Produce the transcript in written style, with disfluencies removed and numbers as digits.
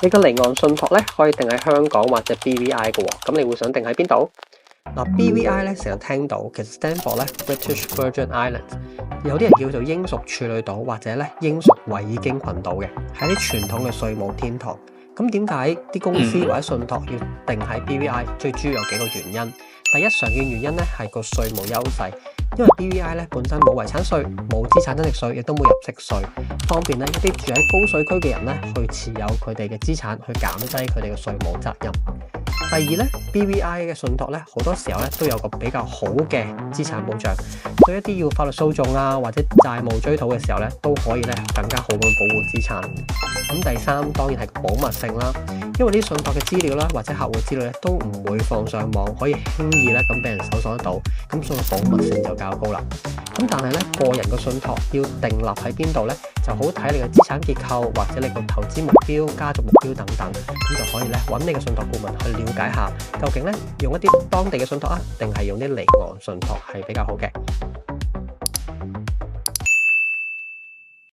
你個離岸信託咧可以定喺香港或者 BVI 嘅喎，咁你會想定喺邊度？BVI 咧成日聽到，其實 stand for 咧 British Virgin Islands， 有啲人叫做英屬處女島或者咧英屬維爾京群島嘅，係啲傳統嘅稅務天堂。咁點解啲公司或者信託要定喺 BVI？ 最主要有幾個原因。第一，常見原因咧係個稅務優勢，因為 BVI 咧本身冇遺產稅、冇資產增值稅，亦都冇入息稅，方便咧一啲住喺高稅區嘅人咧去持有佢哋嘅資產，去減低佢哋嘅稅務責任。第二咧 ，BVI 嘅信託咧好多時候咧都有個比較好嘅資產保障，對一啲要法律訴訟啊或者債務追討嘅時候咧都可以咧更加好咁保護資產。咁第三當然係保密性啦，因為啲信託嘅資料啦或者客戶資料咧都唔會放上網，可以輕易咧咁俾人搜索得到，咁所以保密性就較高啦。咁但係咧個人嘅信託要訂立喺邊度咧，就好睇你嘅資產結構或者你個投資目標、家族目標等等，咁就可以咧揾你嘅信託顧問去了解下，究竟咧用一啲當地嘅信託啊，定係用啲離岸信託係比較好嘅。